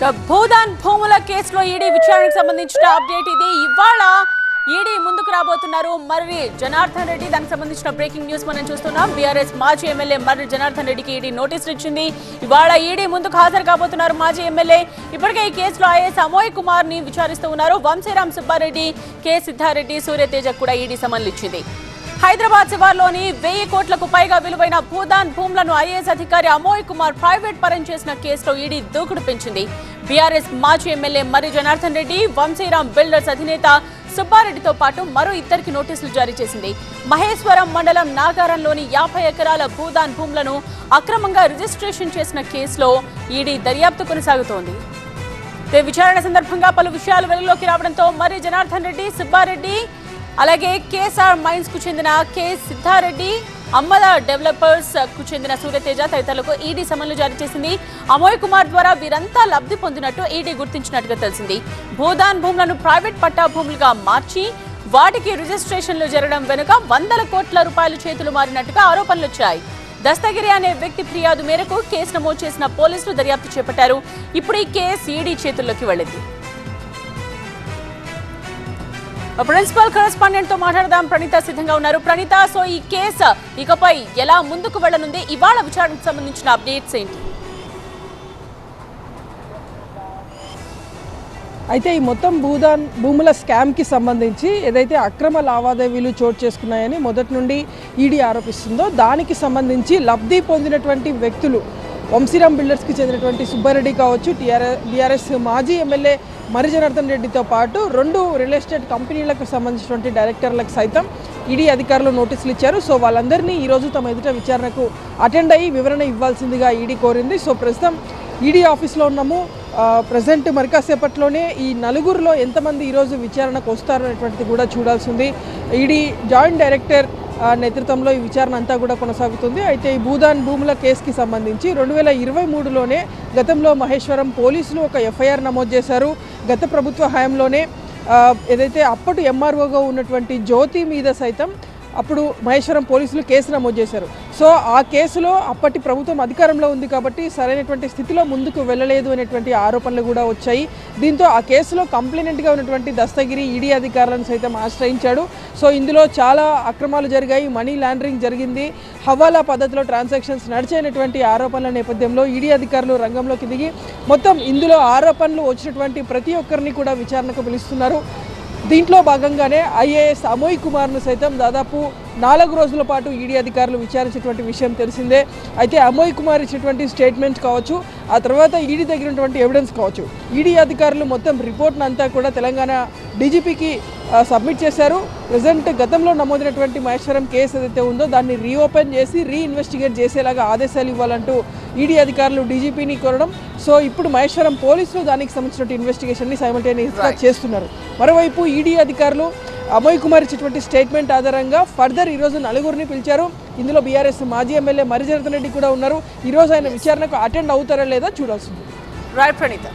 భూదాన్ భూముల కేసులో ఈడీ విచారణకు సంబంధించిన అప్డేట్ ఇది. ఇవాళ ఈడీ ముందుకు రాబోతున్నారు మర్రి జనార్దన్ రెడ్డి. దానికి సంబంధించిన బ్రేకింగ్ న్యూస్ మనం చూస్తున్నాం. బీఆర్ఎస్ మాజీ ఎమ్మెల్యే మర్రి జనార్దన్ రెడ్డికి ఈడీ నోటీసులు ఇచ్చింది. ఇవాళ ఈడీ ముందుకు హాజరు కాబోతున్నారు మాజీ ఎమ్మెల్యే. ఇప్పటికే ఈ కేసులో ఐఏఎస్ అమోయ్ కుమార్ ని విచారిస్తూ ఉన్నారు. వంశీరామ్ సుబ్బారెడ్డి, కె సిద్ధారెడ్డి, సూర్యతేజ కూడా ఈడీ సమన్లు ఇచ్చింది. హైదరాబాద్ శివార్లోని 1000 కోట్లకు పైగా విలువైన భూదాన్ భూములను ఐఏఎస్ అధికారి అమోయ్ కుమార్ ప్రైవేట్ పరం చేసిన కేసులో ఈడీ దూకుడు పెంచింది. బీఆర్ఎస్ మాజీ ఎమ్మెల్యే మర్రి జనార్దన్ రెడ్డి, వంశీరామ్ బిల్డర్స్ అధినేత సుబ్బారెడ్డితో పాటు మరో ఇద్దరికి నోటీసులు జారీ చేసింది. మహేశ్వరం మండలం నాగారంలోని 50 ఎకరాల భూదాన్ భూములను అక్రమంగా రిజిస్ట్రేషన్ చేసిన కేసులో ఈడీ దర్యాప్తు కొనసాగుతోంది. విచారణ సందర్భంగా పలు విషయాలు వెలుగులోకి రావడంతో మర్రి జనార్దన్ రెడ్డి, సుబ్బారెడ్డి, అలాగే కేఎస్ఆర్ మైన్స్ కు చెందిన కె సిద్ధారెడ్డి, అమ్మద డెవలపర్స్ కు చెందిన సూర్యతేజ తదితరులకు ఈడీ సమన్లు జారీ చేసింది. అమోయ్ కుమార్ ద్వారా వీరంతా లబ్ధి పొందినట్టు ఈడీ గుర్తించినట్టుగా తెలిసింది. భూదాన్ భూములను ప్రైవేట్ పట్టా భూములుగా మార్చి వాటికి రిజిస్ట్రేషన్లు జరగడం వెనుక 100 కోట్ల రూపాయలు చేతులు మారినట్టుగా ఆరోపణలు వచ్చాయి. దస్తగిరి అనే వ్యక్తి ఫిర్యాదు మేరకు కేసు నమోదు చేసిన పోలీసులు దర్యాప్తు చేపట్టారు. ఇప్పుడు ఈ కేసు ఈడీ చేతుల్లోకి వెళ్ళింది. ప్రిన్సిపల్ కరెస్పాండెంట్ తో మాట్లాడదాం. ప్రణీత సిద్ధంగా ఉన్నారు. ప్రణీత, సో ఈ కేసు ఇకపై ఎలా ముందుకు వెళ్లనుంది? ఇవాళ విచారణకు సంబంధించిన అప్డేట్స్ ఏంటి? అయితే ఈ మొత్తం భూముల స్కామ్కి సంబంధించి ఏదైతే అక్రమ లావాదేవీలు చోటు చేసుకున్నాయని మొదటి నుండి ఈడీ ఆరోపిస్తుందో దానికి సంబంధించి లబ్ధి పొందినటువంటి వ్యక్తులు వంశీరామ్ బిల్డర్స్కి చెందినటువంటి సుబ్బారెడ్డి కావచ్చు, బీఆర్ఎస్ మాజీ ఎమ్మెల్యే మర్రి జనార్దన్ రెడ్డితో పాటు 2 రియల్ ఎస్టేట్ కంపెనీలకు సంబంధించినటువంటి డైరెక్టర్లకు సైతం ఈడీ అధికారులు నోటీసులు ఇచ్చారు. సో వాళ్ళందరినీ ఈరోజు తమ ఎదుట విచారణకు అటెండ్ అయ్యి వివరణ ఇవ్వాల్సిందిగా ఈడీ కోరింది. సో ప్రస్తుతం ఈడీ ఆఫీస్లో ఉన్నాము. ప్రజెంట్ మరి కాసేపట్లోనే ఈ నలుగురిలో ఎంతమంది ఈరోజు విచారణకు వస్తారు అనేటువంటిది కూడా చూడాల్సింది. ఈడీ జాయింట్ డైరెక్టర్ నేతృత్వంలో ఈ విచారణ అంతా కూడా కొనసాగుతుంది. అయితే ఈ భూదాన్ భూముల కేసుకి సంబంధించి 2023లోనే గతంలో మహేశ్వరం పోలీసులు ఒక ఎఫ్ఐఆర్ నమోదు చేశారు. గత ప్రభుత్వ హయాంలోనే ఏదైతే అప్పటి ఎంఆర్ఓగా ఉన్నటువంటి జ్యోతి మీద సైతం అప్పుడు మహేశ్వరం పోలీసులు కేసు నమోదు చేశారు. సో ఆ కేసులో అప్పటి ప్రభుత్వం అధికారంలో ఉంది కాబట్టి సరైనటువంటి స్థితిలో ముందుకు వెళ్ళలేదు అనేటువంటి ఆరోపణలు కూడా వచ్చాయి. దీంతో ఆ కేసులో కంప్లైనెంట్గా ఉన్నటువంటి దస్తగిరి ఈడీ అధికారులను సైతం ఆశ్రయించాడు. సో ఇందులో చాలా అక్రమాలు జరిగాయి, మనీ లాండరింగ్ జరిగింది, హవాలా పద్ధతిలో ట్రాన్సాక్షన్స్ నడిచేటువంటి ఆరోపణల నేపథ్యంలో ఈడీ అధికారులు రంగంలోకి దిగి మొత్తం ఇందులో ఆరోపణలు వచ్చినటువంటి ప్రతి ఒక్కరిని కూడా విచారణకు పిలుస్తున్నారు. దీంట్లో భాగంగానే ఐఏఎస్ అమోయ్ కుమార్ను సైతం దాదాపు 4 రోజుల పాటు ఈడీ అధికారులు విచారించినటువంటి విషయం తెలిసిందే. అయితే అమోయ్ కుమార్ ఇచ్చినటువంటి స్టేట్మెంట్ కావచ్చు, ఆ తర్వాత ఈడీ దగ్గర ఉన్నటువంటి ఎవిడెన్స్ కావచ్చు, ఈడీ అధికారులు మొత్తం రిపోర్ట్ను అంతా కూడా తెలంగాణ డీజీపీకి సబ్మిట్ చేశారు. ప్రజెంట్ గతంలో నమోదైనటువంటి మహేశ్వరం కేసు ఏదైతే ఉందో దాన్ని రీఓపెన్ చేసి రీఇన్వెస్టిగేట్ చేసేలాగా ఆదేశాలు ఇవ్వాలంటూ ఈడీ అధికారులు డీజీపీని కోరడం. సో ఇప్పుడు మహేశ్వరం పోలీసులు దానికి సంబంధించిన ఇన్వెస్టిగేషన్ని సైమల్టేనియస్గా చేస్తున్నారు. మరోవైపు ఈడీ అధికారులు అమోయ్ కుమార్ ఇచ్చినటువంటి స్టేట్మెంట్ ఆధారంగా ఫర్దర్ ఈరోజు 4గురిని పిలిచారు. ఇందులో బీఆర్ఎస్ మాజీ ఎమ్మెల్యే మర్రి జనార్దన్ రెడ్డి కూడా ఉన్నారు. ఈరోజు ఆయన విచారణకు అటెండ్ అవుతారా లేదా చూడాల్సింది. రైట్ ప్రణీత.